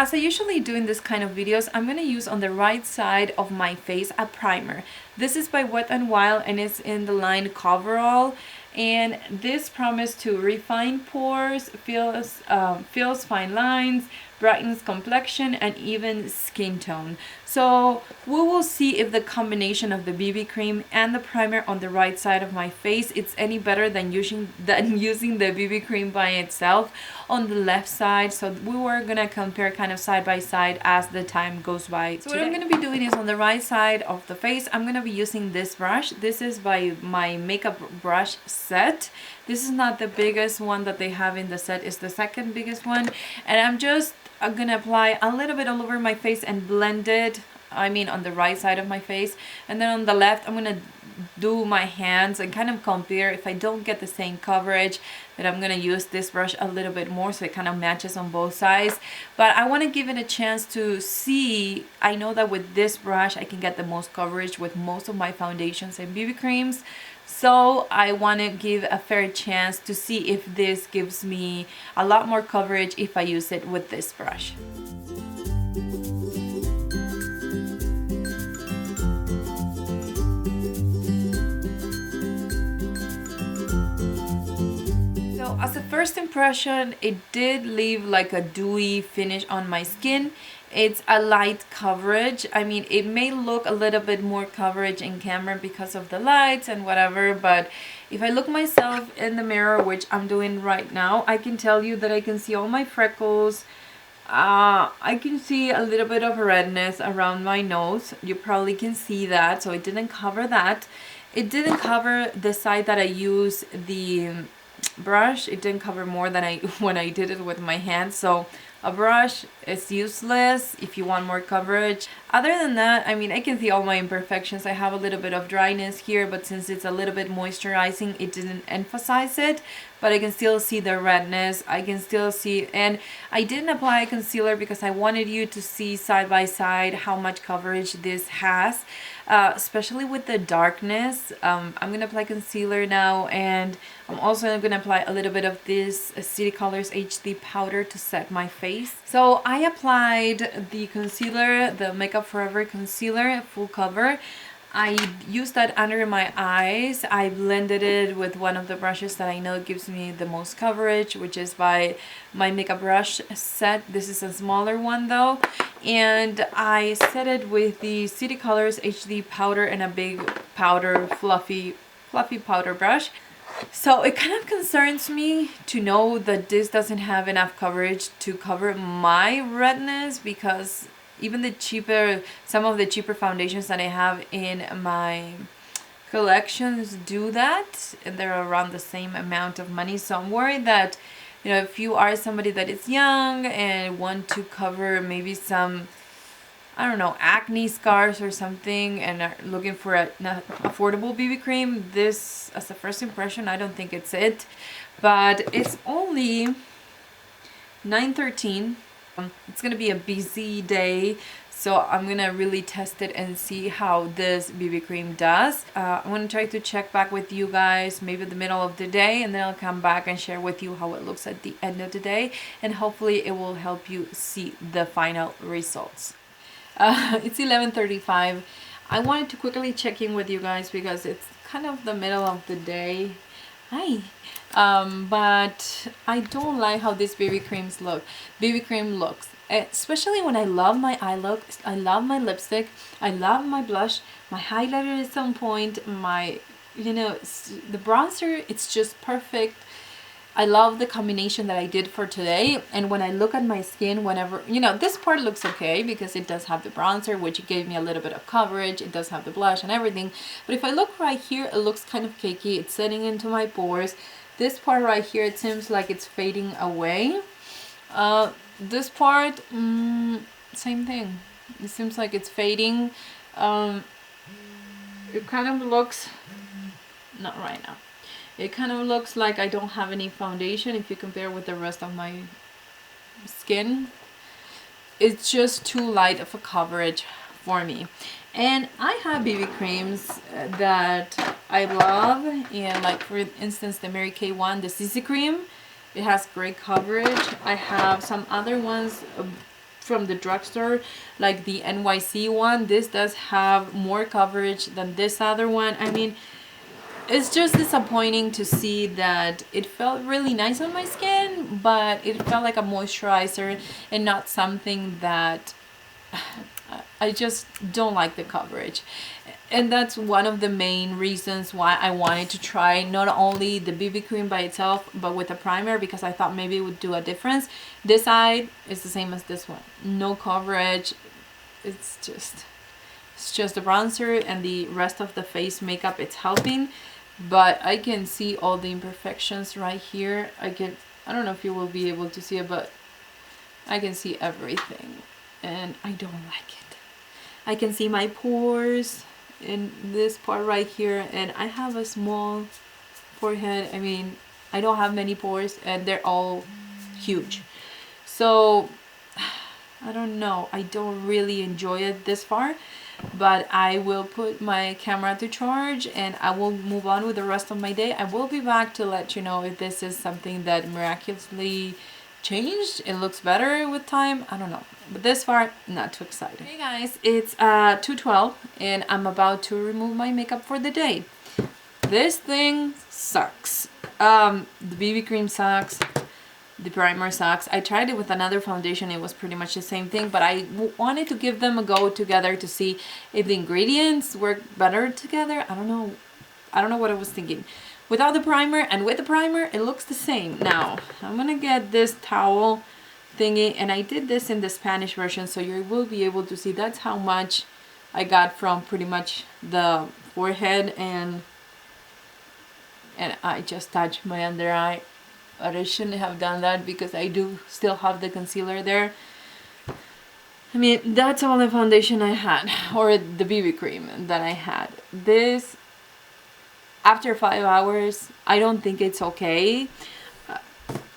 as I usually do in this kind of videos, I'm going to use on the right side of my face a primer. This is by Wet n Wild and it's in the line Coverall. And this promises to refine pores, fills fine lines, brightens complexion, and even skin tone. So we will see if the combination of the BB cream and the primer on the right side of my face it's any better than using the BB cream by itself on the left side. So we were gonna compare kind of side by side as the time goes by. So what I'm gonna be doing is on the right side of the face, I'm gonna be using this brush. This is by my makeup brush set. This is not the biggest one that they have in the set, it's the second biggest one, and I'm gonna apply a little bit all over my face and blend it, I mean on the right side of my face, and then on the left I'm gonna do my hands and kind of compare. If I don't get the same coverage, then I'm gonna use this brush a little bit more so it kind of matches on both sides. But I want to give it a chance to see. I know that with this brush I can get the most coverage with most of my foundations and BB creams, so I want to give a fair chance to see if this gives me a lot more coverage if I use it with this brush. So as a first impression, it did leave like a dewy finish on my skin. It's a light coverage. I mean, it may look a little bit more coverage in camera because of the lights and whatever, but if I look myself in the mirror, which I'm doing right now, I can tell you that I can see all my freckles. I can see a little bit of redness around my nose. You probably can see that, so it didn't cover that. It didn't cover the side that I use the brush. It didn't cover more than when I did it with my hands. So a brush is useless if you want more coverage. Other than that, I mean, I can see all my imperfections. I have a little bit of dryness here, but since it's a little bit moisturizing, it didn't emphasize it. But I can still see the redness. I can still see, and I didn't apply concealer because I wanted you to see side by side how much coverage this has, especially with the darkness. I'm gonna apply concealer now, and I'm also gonna apply a little bit of this City Colors HD powder to set my face. So I applied the concealer, the Makeup Forever concealer, full cover. I used that under my eyes. I blended it with one of the brushes that I know gives me the most coverage, which is by my makeup brush set. This is a smaller one though. And I set it with the City Colors HD powder and a big powder, fluffy powder brush. So it kind of concerns me to know that this doesn't have enough coverage to cover my redness, because even some of the cheaper foundations that I have in my collections do that, and they're around the same amount of money. So I'm worried that, you know, if you are somebody that is young and want to cover maybe some, I don't know, acne scars or something, and are looking for an affordable BB cream, this, as a first impression, I don't think it's it. But it's only 9:13. It's gonna be a busy day, so I'm gonna really test it and see how this BB cream does. I'm gonna try to check back with you guys maybe the middle of the day, and then I'll come back and share with you how it looks at the end of the day, and hopefully it will help you see the final results. It's 11:35. I wanted to quickly check in with you guys because it's kind of the middle of the day. Hi. But I don't like how this BB cream looks, especially when I love my eye look. I love my lipstick, I love my blush, my highlighter is on point, my, you know, the bronzer, it's just perfect. I love the combination that I did for today. And when I look at my skin, whenever, you know, this part looks okay because it does have the bronzer, which gave me a little bit of coverage. It does have the blush and everything. But if I look right here, it looks kind of cakey. It's setting into my pores. This part right here, it seems like it's fading away. This part, same thing. It seems like it's fading. It kind of looks, not right now. It kind of looks like I don't have any foundation if you compare with the rest of my skin. It's just too light of a coverage for me. And I have BB creams that I love, and like for instance the Mary Kay one, the CC cream, it has great coverage. I have some other ones from the drugstore, like the NYC one. This does have more coverage than this other one. I mean, it's just disappointing to see that it felt really nice on my skin, but it felt like a moisturizer and not something that I just don't like the coverage. And that's one of the main reasons why I wanted to try not only the BB cream by itself, but with a primer, because I thought maybe it would do a difference. This side is the same as this one. No coverage. It's just the bronzer, and the rest of the face makeup, it's helping. But I can see all the imperfections right here. I don't know if you will be able to see it, but I can see everything. And I don't like it. I can see my pores in this part right here, and I have a small forehead. I mean, I don't have many pores, and they're all huge. So I don't know, I don't really enjoy it this far, but I will put my camera to charge and I will move on with the rest of my day. I will be back to let you know if this is something that miraculously changed. It looks better with time, I don't know, but this far, not too excited. Hey guys, it's 2:12 and I'm about to remove my makeup for the day. This thing sucks. The BB cream sucks, the primer sucks. I tried it with another foundation, it was pretty much the same thing, but I wanted to give them a go together to see if the ingredients work better together. I don't know what I was thinking. Without the primer and with the primer, it looks the same. Now, I'm gonna get this towel thingy, and I did this in the Spanish version, so you will be able to see that's how much I got from pretty much the forehead, and I just touched my under eye. But I shouldn't have done that because I do still have the concealer there. I mean, that's all the foundation I had, or the BB cream that I had. This, after 5 hours, I don't think it's okay.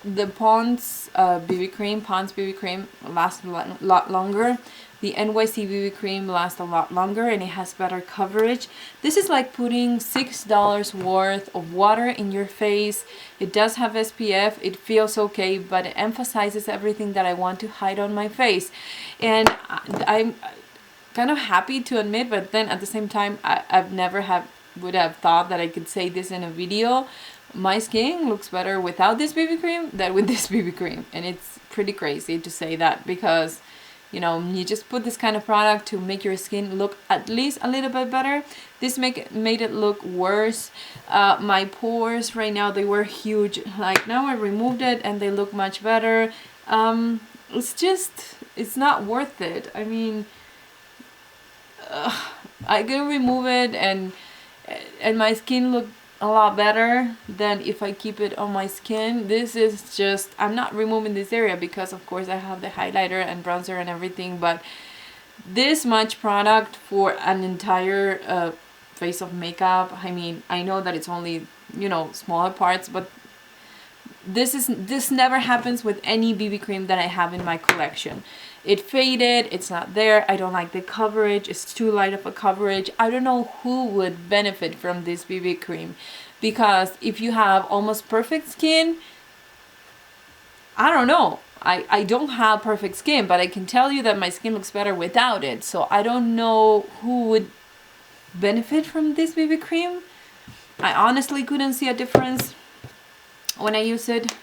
The Pond's BB cream lasts a lot longer. The NYC BB cream lasts a lot longer and it has better coverage. This is like putting $6 worth of water in your face. It does have SPF, it feels okay, but it emphasizes everything that I want to hide on my face. And I'm kind of happy to admit, but then at the same time, I've never would have thought that I could say this in a video. My skin looks better without this BB cream than with this BB cream. And it's pretty crazy to say that because, you know, you just put this kind of product to make your skin look at least a little bit better. This made it look worse. My pores right now, they were huge. Like now I removed it and they look much better. It's not worth it. I mean, I can remove it and my skin look a lot better than if I keep it on my skin. This is just, I'm not removing this area because of course I have the highlighter and bronzer and everything, but this much product for an entire face of makeup, I mean, I know that it's only, you know, smaller parts, but this never happens with any BB cream that I have in my collection. It faded, it's not there, I don't like the coverage, it's too light of a coverage. I don't know who would benefit from this BB cream, because if you have almost perfect skin, I don't know. I don't have perfect skin, but I can tell you that my skin looks better without it. So I don't know who would benefit from this BB cream. I honestly couldn't see a difference when I use it.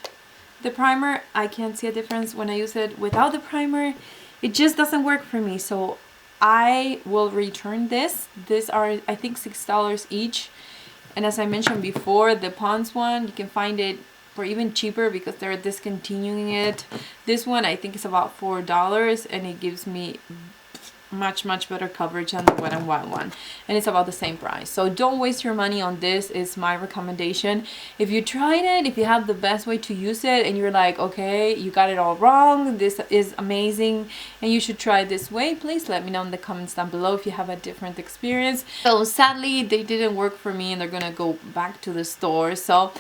The primer, I can't see a difference when I use it without the primer. It just doesn't work for me, so I will return this. These are, I think, $6 each, and as I mentioned before, the Pond's one, you can find it for even cheaper because they're discontinuing it. This one I think is about $4 and it gives me much better coverage than the Wet n Wild one, and it's about the same price. So don't waste your money on this, is my recommendation. If you tried it, if you have the best way to use it and you're like, okay, you got it all wrong, this is amazing and you should try it this way, please let me know in the comments down below if you have a different experience. So sadly they didn't work for me and they're gonna go back to the store. So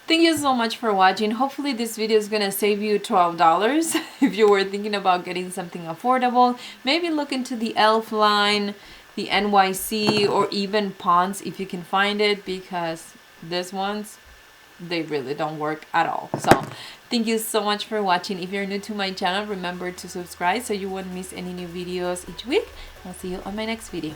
thank you so much for watching. Hopefully this video is gonna save you $12 if you were thinking about getting something affordable. Maybe look into the e.l.f. line, the NYC, or even Pond's if you can find it, because these ones, they really don't work at all. So thank you so much for watching. If you're new to my channel, remember to subscribe so you won't miss any new videos each week. I'll see you on my next video.